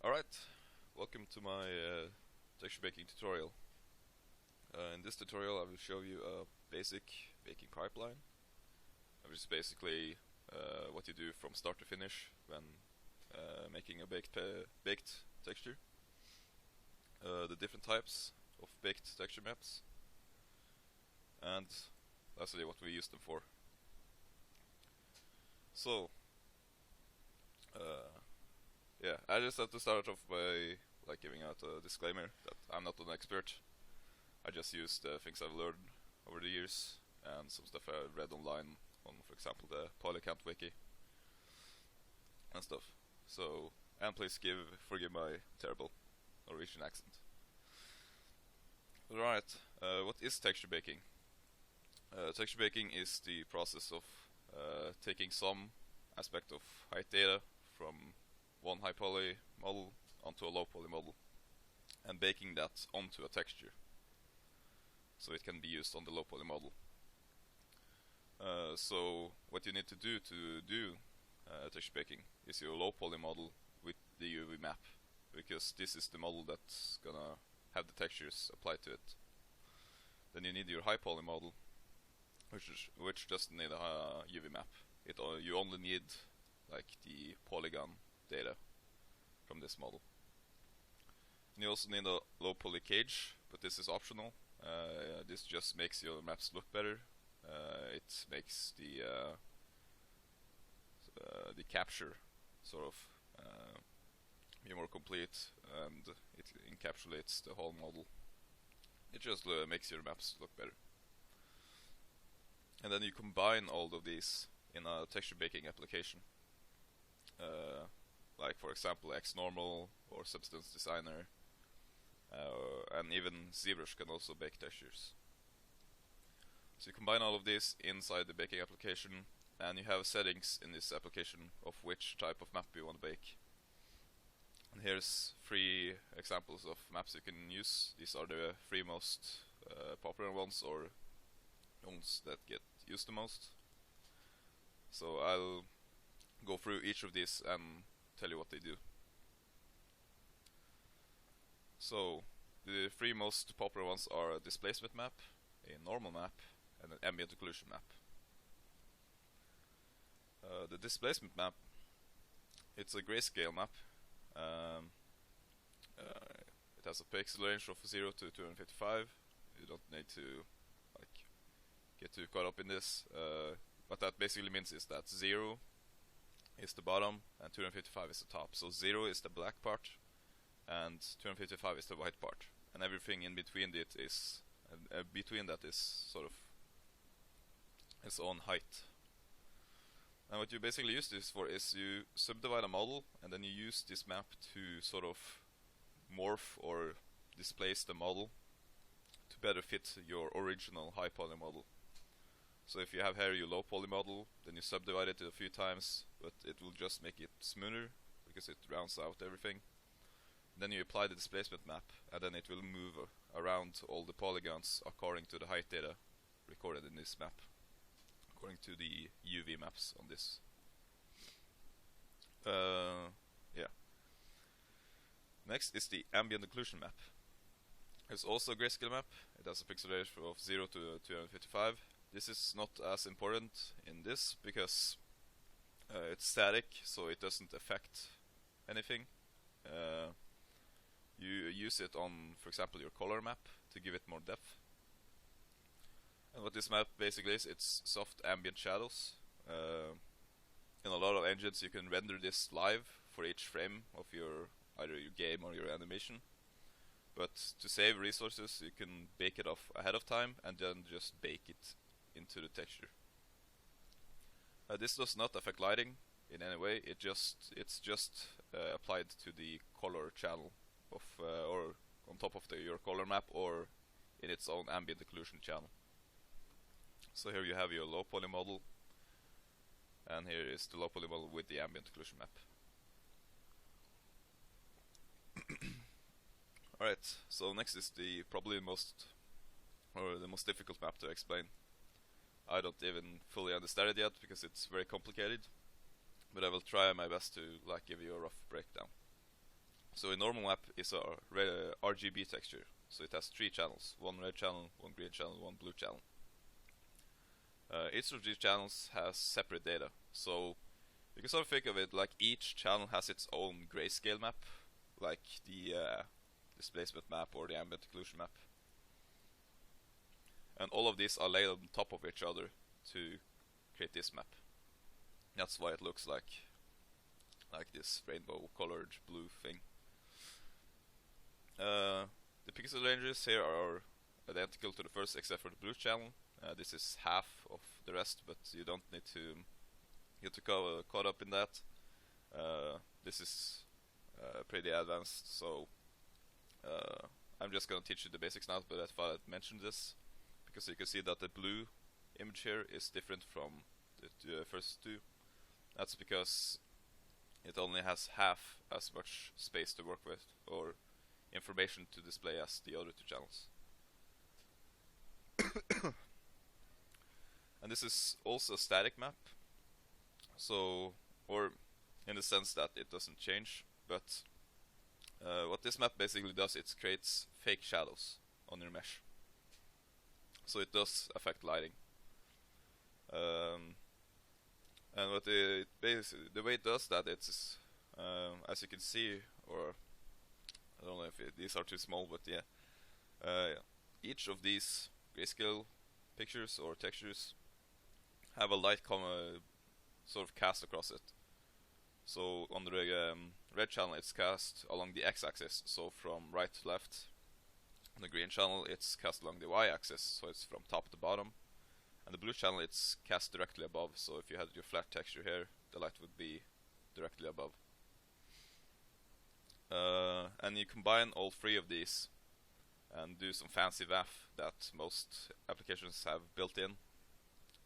Alright, welcome to my texture baking tutorial. In this tutorial I will show you a basic baking pipeline, which is basically what you do from start to finish when making a baked texture. The different types of baked texture maps, and lastly what we use them for. So, yeah, I just have to start off by giving out a disclaimer that I'm not an expert. I just use the things I've learned over the years and some stuff I've read online on, for example, the Polycant wiki and stuff. So, and please forgive my terrible Norwegian accent. Alright, what is texture baking? Texture baking is the process of taking some aspect of height data from one high poly model onto a low poly model and baking that onto a texture so it can be used on the low poly model. So what you need to do texture baking is your low poly model with the UV map, because this is the model that's gonna have the textures applied to it. Then you need your high poly model, which doesn't need a UV map. You only need the polygon data from this model. And you also need a low poly cage, but this is optional. This just makes your maps look better. It makes the capture sort of be more complete, and it encapsulates the whole model. It just makes your maps look better. And then you combine all of these in a texture baking application. Like for example XNormal or Substance Designer, and even ZBrush can also bake textures. So you combine all of this inside the baking application, and you have settings in this application of which type of map you want to bake. And here's 3 examples of maps you can use. These are the 3 most popular ones, or ones that get used the most. So I'll go through each of these and tell you what they do. So the 3 most popular ones are a Displacement Map, a Normal Map, and an Ambient Occlusion Map. The Displacement Map, it's a grayscale map. It has a pixel range of 0 to 255. You don't need to get too caught up in this. What that basically means is that 0 is the bottom and 255 is the top. So 0 is the black part and 255 is the white part, and everything in between it is between that is sort of its own height. And what you basically use this for is you subdivide a model, and then you use this map to sort of morph or displace the model to better fit your original high poly model. So if you have here your low poly model, then you subdivide it a few times, but it will just make it smoother because it rounds out everything. Then you apply the displacement map, and then it will move around all the polygons according to the height data recorded in this map, according to the UV maps on this. Yeah. Next is the Ambient Occlusion Map. It's also a grayscale map. It has a pixel range of 0 to 255. This is not as important in this because it's static, so it doesn't affect anything. You use it on, for example, your color map to give it more depth. And what this map basically is, it's soft ambient shadows. In a lot of engines you can render this live for each frame of either your game or your animation. But to save resources, you can bake it off ahead of time and then just bake it into the texture. This does not affect lighting in any way. It's just applied to the color channel of or on top of your color map, or in its own ambient occlusion channel. So here you have your low poly model, and here is the low poly model with the ambient occlusion map. Alright, so next is probably the most difficult map to explain. I don't even fully understand it yet because it's very complicated, but I will try my best to give you a rough breakdown. So a normal map is a RGB texture. So it has 3 channels, one red channel, one green channel, one blue channel. Each of these channels has separate data. So you can sort of think of it like each channel has its own grayscale map, like the Displacement Map or the Ambient Occlusion Map. And all of these are laid on top of each other to create this map. That's why it looks like this rainbow colored blue thing. The pixel ranges here are identical to the first except for the blue channel. This is half of the rest, but you don't need to get too caught up in that. This is pretty advanced, so I'm just gonna teach you the basics now, but I thought I'd mention this because you can see that the blue image here is different from the first two. That's because it only has half as much space to work with, or information to display, as the other two channels. And this is also a static map, so, or in the sense that it doesn't change, but what this map basically does, it creates fake shadows on your mesh. So it does affect lighting. And what the way it does that, it's as you can see, or I don't know if these are too small, but yeah, each of these grayscale pictures or textures have a light sort of cast across it. So on the red channel it's cast along the x-axis, so from right to left. On the green channel it's cast along the y-axis, so it's from top to bottom. And the blue channel it's cast directly above, so if you had your flat texture here, the light would be directly above. And you combine all three of these and do some fancy math that most applications have built in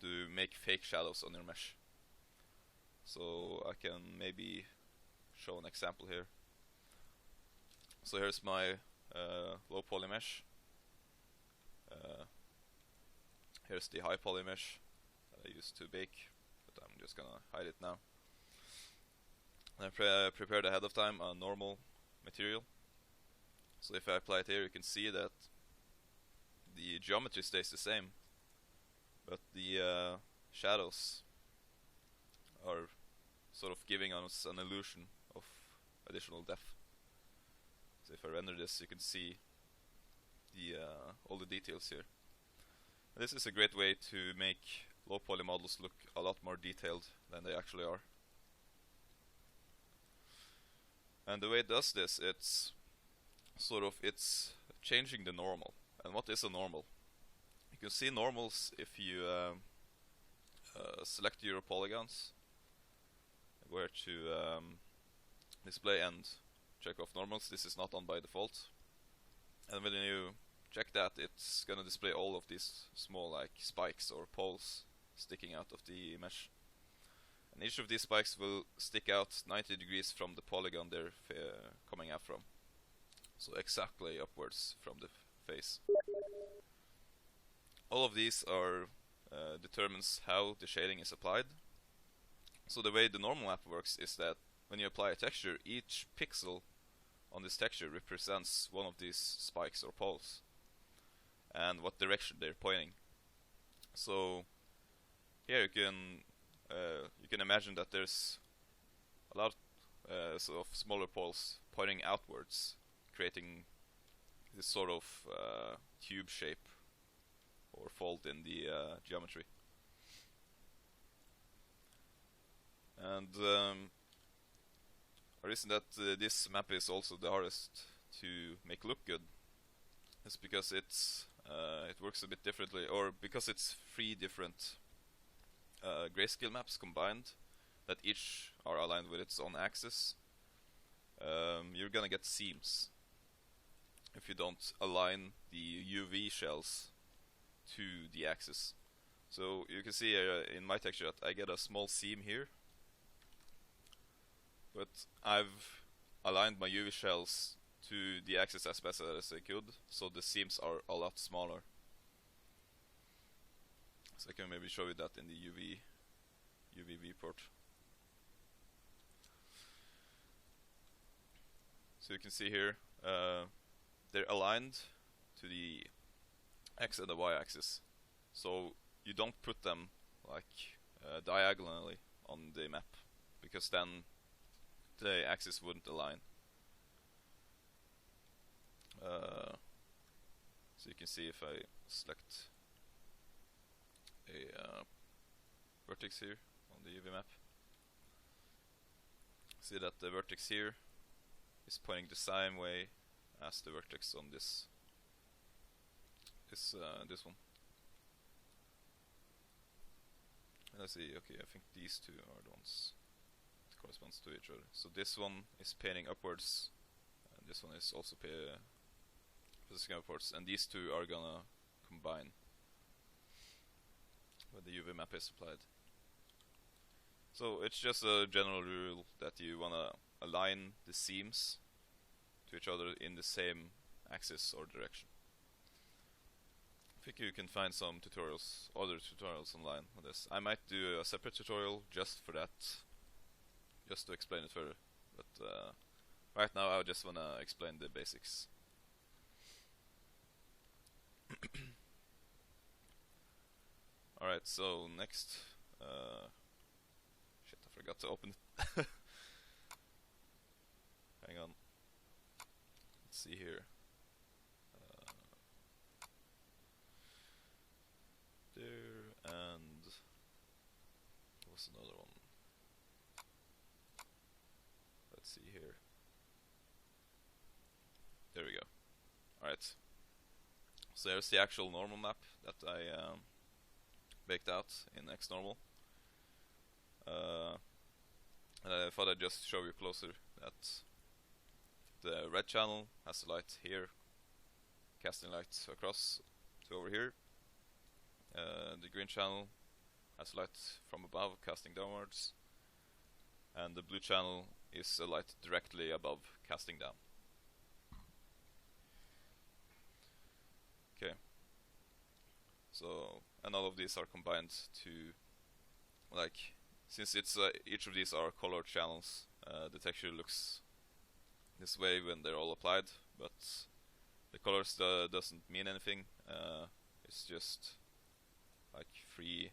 to make fake shadows on your mesh. So I can maybe show an example here. So here's my low poly mesh. Here's the high poly mesh that I used to bake, but I'm just gonna hide it now. And I prepared ahead of time a normal material. So if I apply it here, you can see that the geometry stays the same, but the shadows are sort of giving us an illusion of additional depth. So if I render this, you can see the all the details here. And this is a great way to make low poly models look a lot more detailed than they actually are. And the way it does this, it's changing the normal. And what is a normal? You can see normals if you select your polygons, where to display and check off normals. This is not on by default. And when you check that, it's gonna display all of these small like spikes or poles sticking out of the mesh. And each of these spikes will stick out 90 degrees from the polygon they're coming out from. So exactly upwards from the face. All of these are determines how the shading is applied. So the way the normal map works is that when you apply a texture, each pixel on this texture represents one of these spikes or poles and what direction they're pointing. So here you can imagine that there's a lot of smaller poles pointing outwards, creating this sort of tube shape or fold in the geometry. And a reason that this map is also the hardest to make look good is because it works a bit differently, or because it's 3 different grayscale maps combined that each are aligned with its own axis. You're gonna get seams if you don't align the UV shells to the axis. So you can see in my texture that I get a small seam here, but I've aligned my UV shells to the axis as best as I could, so the seams are a lot smaller. So I can maybe show you that in the UV viewport. So you can see here, they're aligned to the x and the y axis. So you don't put them like diagonally on the map, because then the axis wouldn't align. So you can see if I select a vertex here on the UV map, see that the vertex here is pointing the same way as the vertex on this one. And I see, okay, I think these two are the ones that corresponds to each other. So this one is painting upwards, and this one is also positioning upwards, and these two are gonna combine when the UV map is applied. So it's just a general rule that you wanna align the seams to each other in the same axis or direction. I think you can find some tutorials, other tutorials online on this. I might do a separate tutorial just for that, just to explain it further. But right now I just wanna explain the basics. Alright, so next, shit, I forgot to open it. Hang on. Let's see here. There, and there was another one. Let's see here. There we go. Alright. So here's the actual normal map that I baked out in XNormal. And I thought I'd just show you closer that the red channel has the light here, casting light across to over here. The green channel has light from above, casting downwards. And the blue channel is a light directly above, casting down. Okay. So, and all of these are combined to, like, since it's each of these are colored channels, the texture looks this way when they're all applied, but the colors doesn't mean anything. It's just like three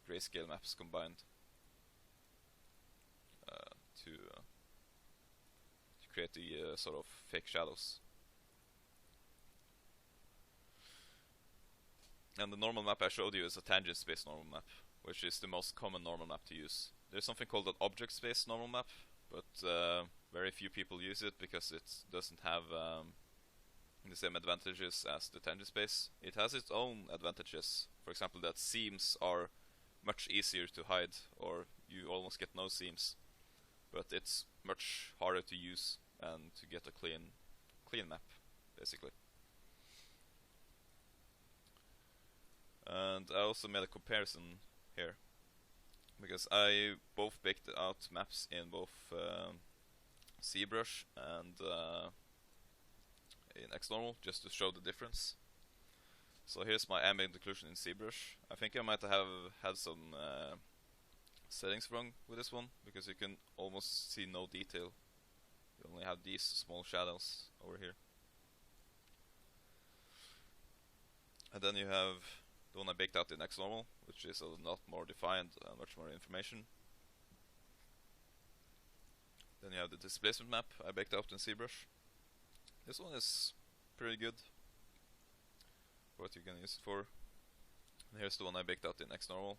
grayscale maps combined to create the sort of fake shadows. And the normal map I showed you is a tangent space normal map, which is the most common normal map to use. There's something called an object space normal map, but very few people use it because it doesn't have the same advantages as the tangent space. It has its own advantages. For example, that seams are much easier to hide, or you almost get no seams. But it's much harder to use and to get a clean map, basically. And I also made a comparison here, because I both baked out maps in both ZBrush and in XNormal, just to show the difference. So here's my ambient occlusion in ZBrush. I think I might have had some settings wrong with this one, because you can almost see no detail. You only have these small shadows over here. And then you have the one I baked out in XNormal, which is a lot more defined and much more information. Then you have the displacement map I baked out in ZBrush. This one is pretty good for what you can use it for. And here's the one I baked out in XNormal.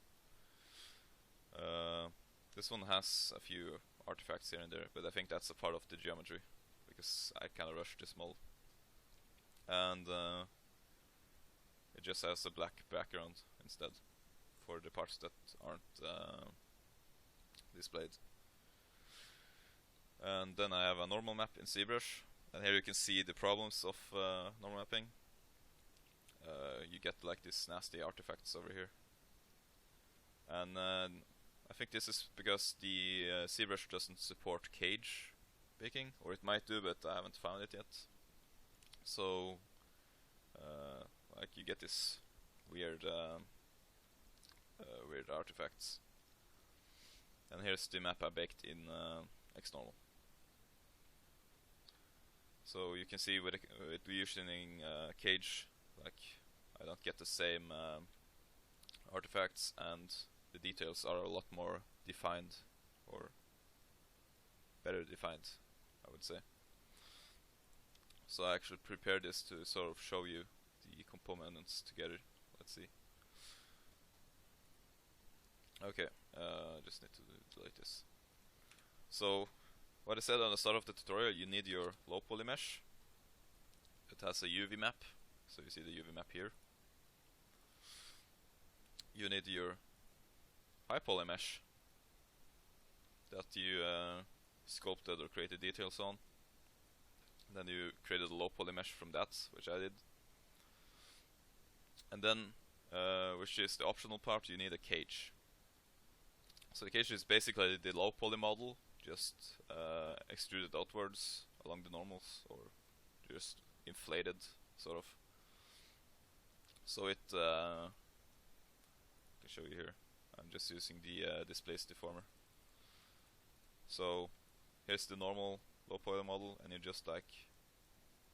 This one has a few artifacts here and there, but I think that's a part of the geometry, because I kinda rushed this model. And it just has a black background instead for the parts that aren't displayed. And then I have a normal map in ZBrush, and here you can see the problems of normal mapping. You get like these nasty artifacts over here. And I think this is because the ZBrush doesn't support cage baking, or it might do, but I haven't found it yet. So like you get this weird weird artifacts. And here's the map I baked in XNormal. So you can see with using cage, like I don't get the same artifacts, and the details are a lot more defined, or better defined, I would say. So I actually prepared this to sort of show you the components together. Let's see. Okay, just need to delete this. So, what I said on the start of the tutorial, you need your low poly mesh. It has a UV map, so you see the UV map here. You need your high poly mesh that you sculpted or created details on. Then you created a low poly mesh from that, which I did. And then, which is the optional part, you need a cage. So the cage is basically the low poly model, just extruded outwards along the normals, or just inflated, sort of. So it, I can show you here. I'm just using the displace deformer. So here's the normal low poly model, and you just like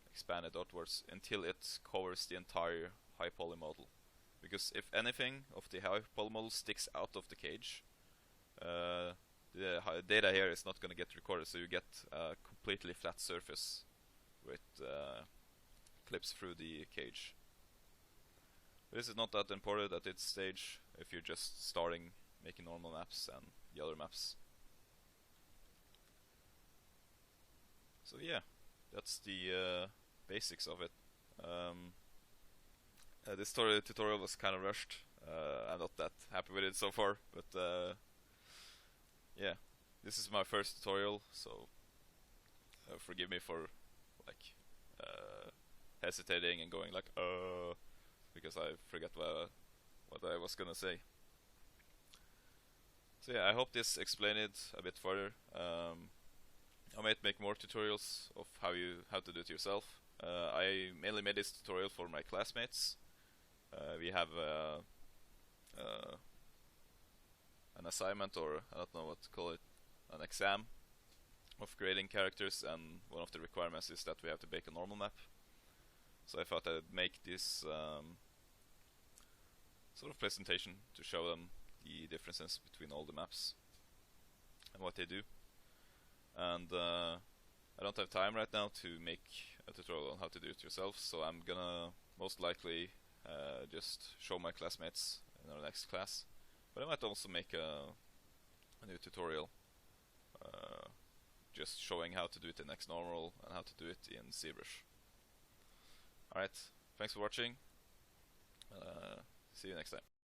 expand it outwards until it covers the entire high poly model. Because if anything of the high poly model sticks out of the cage, the data here is not going to get recorded, so you get a completely flat surface with clips through the cage. This is not that important at this stage if you're just starting making normal maps and the other maps. So yeah, that's the basics of it. This tutorial was kind of rushed. I'm not that happy with it so far, but yeah, this is my first tutorial, so forgive me for like hesitating and going like because I forgot what I was gonna say. So yeah, I hope this explained it a bit further. I might make more tutorials of how to do it yourself. I mainly made this tutorial for my classmates. We have an assignment, or I don't know what to call it, an exam of creating characters, and one of the requirements is that we have to make a normal map. So I thought I'd make this sort of presentation to show them the differences between all the maps and what they do. And I don't have time right now to make a tutorial on how to do it yourself, so I'm gonna most likely just show my classmates in our next class. But I might also make a new tutorial just showing how to do it in XNormal and how to do it in ZBrush. Alright, thanks for watching. See you next time.